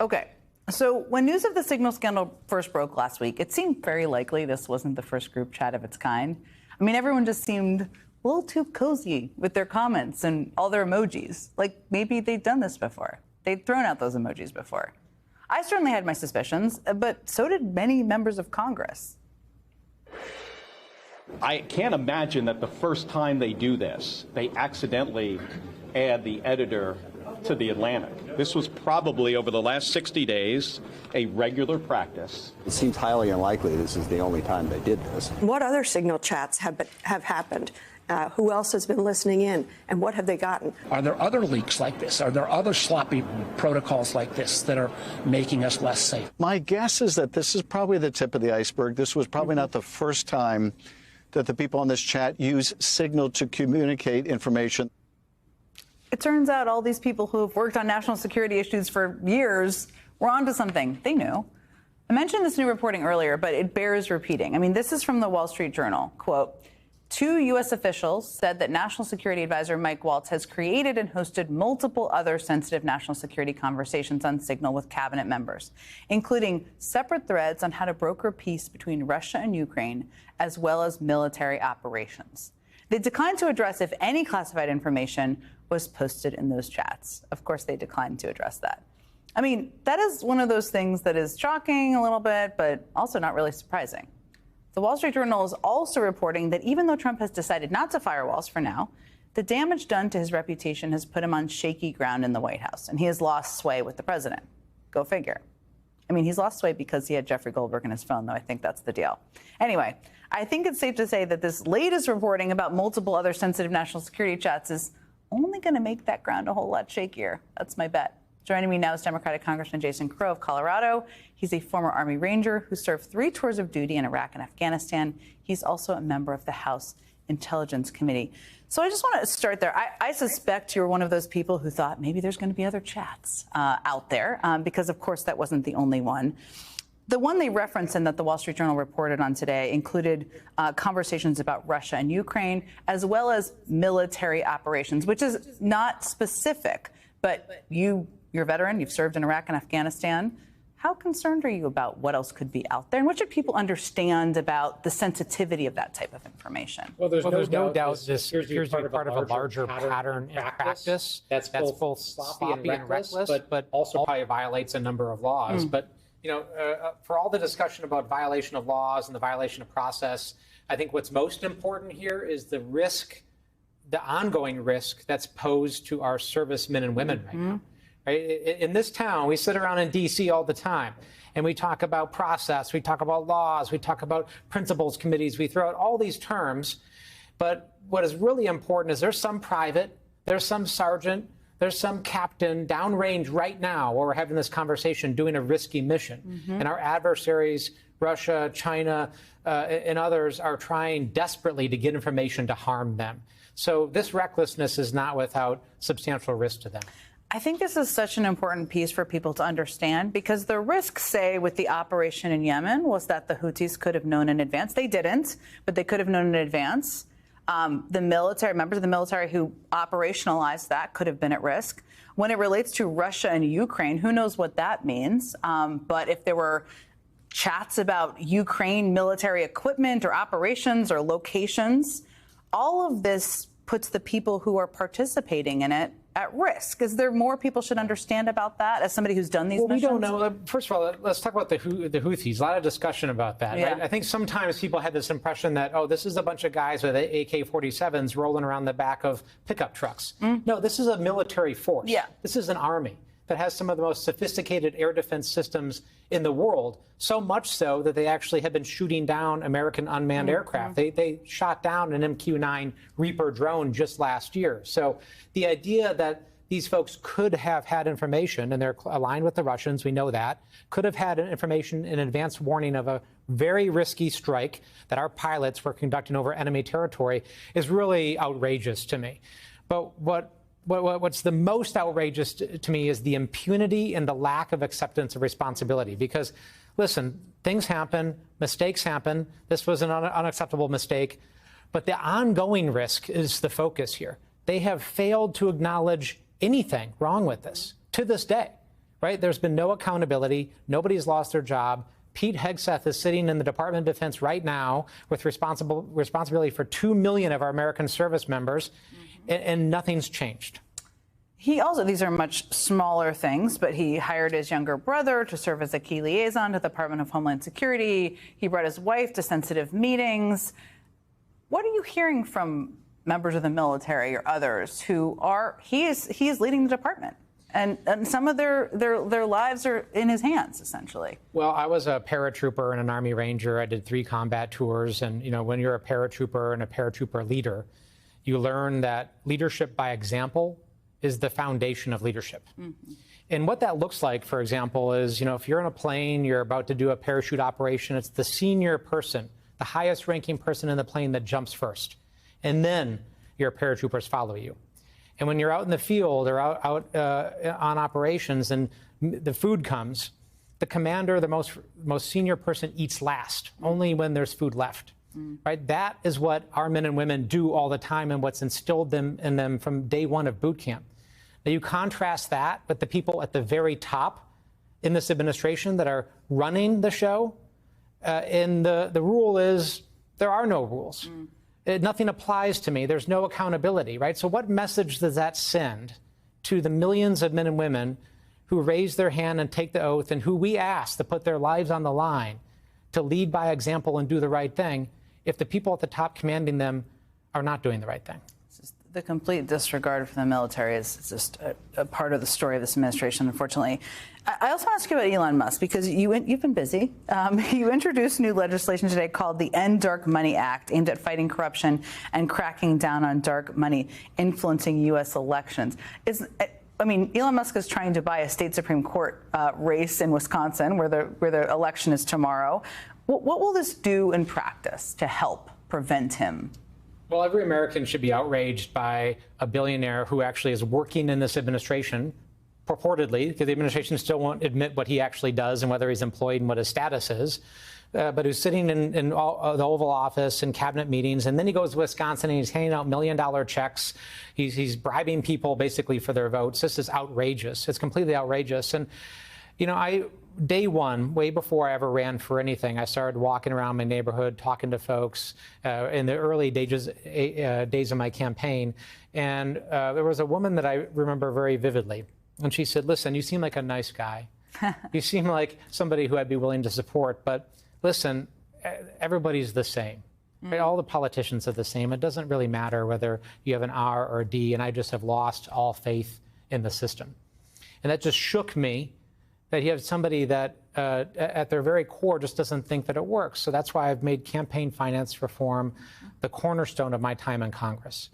Okay. So when news of the Signal scandal first broke last week, it seemed very likely this wasn't the first group chat of its kind. I mean, everyone just seemed a little too cozy with their comments and all their emojis. Like maybe they'd done this before. They'd thrown out those emojis before. I certainly had my suspicions, but so did many members of Congress. I can't imagine that the first time they do this, they accidentally add the editor to the Atlantic. This was probably, over the last 60 days, a regular practice. It seems highly unlikely this is the only time they did this. What other Signal chats have happened? Who else has been listening in, and what have they gotten? Are there other leaks like this? Are there other sloppy protocols like this that are making us less safe? My guess is that this is probably the tip of the iceberg. This was probably not the first time that the people on this chat use Signal to communicate information. It turns out all these people who have worked on national security issues for years were onto something. They knew. I mentioned this new reporting earlier, but it bears repeating. I mean, this is from the Wall Street Journal. Quote, 2 U.S. officials said that National Security Advisor Mike Waltz has created and hosted multiple other sensitive national security conversations on Signal with cabinet members, including separate threads on how to broker peace between Russia and Ukraine, as well as military operations. They declined to address if any classified information was posted in those chats. Of course, they declined to address that. I mean, that is one of those things that is shocking a little bit, but also not really surprising. The Wall Street Journal is also reporting that even though Trump has decided not to fire Waltz for now, the damage done to his reputation has put him on shaky ground in the White House, and he has lost sway with the president. Go figure. I mean, he's lost sway because he had Jeffrey Goldberg in his phone, though. I think that's the deal. Anyway, I think it's safe to say that this latest reporting about multiple other sensitive national security chats is only going to make that ground a whole lot shakier. That's my bet. Joining me now is Democratic Congressman Jason Crow of Colorado. He's a former Army Ranger who served 3 tours of duty in Iraq and Afghanistan. He's also a member of the House Intelligence Committee. So I just want to start there. I suspect you're one of those people who thought maybe there's going to be other chats out there, because, of course, that wasn't the only one. The one they referenced and that the Wall Street Journal reported on today included conversations about Russia and Ukraine, as well as military operations, which is not specific. But you're a veteran. You've served in Iraq and Afghanistan. How concerned are you about what else could be out there? And what should people understand about the sensitivity of that type of information? Well, there's no doubt this appears to be part of a larger pattern and practice that's both sloppy and reckless, but also probably violates a number of laws. But, you know, for all the discussion about violation of laws and the violation of process, I think what's most important here is the risk, the ongoing risk that's posed to our servicemen and women right now. In this town, we sit around in D.C. all the time, and we talk about process, we talk about laws, we talk about principals committees, we throw out all these terms. But what is really important is there's some private, there's some sergeant, there's some captain downrange right now where we're having this conversation doing a risky mission. And our adversaries, Russia, China, and others, are trying desperately to get information to harm them. So this recklessness is not without substantial risk to them. I think this is such an important piece for people to understand, because the risk, say, with the operation in Yemen was that the Houthis could have known in advance. They didn't, but they could have known in advance. The military, members of the military who operationalized that could have been at risk. When it relates to Russia and Ukraine, who knows what that means? But if there were chats about Ukraine military equipment or operations or locations, all of this puts the people who are participating in it at risk. Is there more people should understand about that as somebody who's done these missions? We don't know. First of all, let's talk about the Houthis. A lot of discussion about that. Yeah. Right? I think sometimes people had this impression that, oh, this is a bunch of guys with AK-47s rolling around the back of pickup trucks. No, this is a military force. Yeah. This is an army that has some of the most sophisticated air defense systems in the world, so much so that they actually have been shooting down American unmanned aircraft. They shot down an MQ-9 Reaper drone just last year. So the idea that these folks could have had information, and they're aligned with the Russians, we know that, could have had information in advance warning of a very risky strike that our pilots were conducting over enemy territory is really outrageous to me. But what's the most outrageous to me is the impunity and the lack of acceptance of responsibility. Because, listen, things happen, mistakes happen. This was an unacceptable mistake. But the ongoing risk is the focus here. They have failed to acknowledge anything wrong with this to this day. right? There's been no accountability. Nobody's lost their job. Pete Hegseth is sitting in the Department of Defense right now with responsibility for 2 million of our American service members, and nothing's changed. He also, these are much smaller things, but he hired his younger brother to serve as a key liaison to the Department of Homeland Security. He brought his wife to sensitive meetings. What are you hearing from members of the military or others who are, he is leading the department? And some of their lives are in his hands, essentially. Well, I was a paratrooper and an Army Ranger. I did 3 combat tours. And, you know, when you're a paratrooper and a paratrooper leader, you learn that leadership by example is the foundation of leadership. Mm-hmm. And what that looks like, for example, is, you know, if you're in a plane, you're about to do a parachute operation, it's the senior person, the highest ranking person in the plane that jumps first. And then your paratroopers follow you. And when you're out in the field or out on operations and the food comes, the commander, the most senior person eats last, only when there's food left. Right? That is what our men and women do all the time and what's instilled in them from day one of boot camp. Now you contrast that with the people at the very top in this administration that are running the show, and the rule is there are no rules. Nothing applies to me. There's no accountability, right? So what message does that send to the millions of men and women who raise their hand and take the oath and who we ask to put their lives on the line to lead by example and do the right thing if the people at the top commanding them are not doing the right thing? The complete disregard for the military is just a part of the story of this administration, unfortunately. I also want to ask you about Elon Musk, because you've been busy. You introduced new legislation today called the End Dark Money Act, aimed at fighting corruption and cracking down on dark money influencing U.S. elections. Elon Musk is trying to buy a state Supreme Court race in Wisconsin, where the election is tomorrow. What will this do in practice to help prevent him? Well, every American should be outraged by a billionaire who actually is working in this administration, purportedly, because the administration still won't admit what he actually does and whether he's employed and what his status is, but who's sitting in the Oval Office in cabinet meetings, and then he goes to Wisconsin and he's handing out $1 million checks. He's bribing people basically for their votes. This is outrageous. It's completely outrageous. And, you know, day one, way before I ever ran for anything, I started walking around my neighborhood, talking to folks in the early days of my campaign. And there was a woman that I remember very vividly. And she said, listen, you seem like a nice guy. You seem like somebody who I'd be willing to support. But listen, everybody's the same. Right? All the politicians are the same. It doesn't really matter whether you have an R or a D. And I just have lost all faith in the system. And that just shook me, that you have somebody that at their very core just doesn't think that it works. So that's why I've made campaign finance reform the cornerstone of my time in Congress.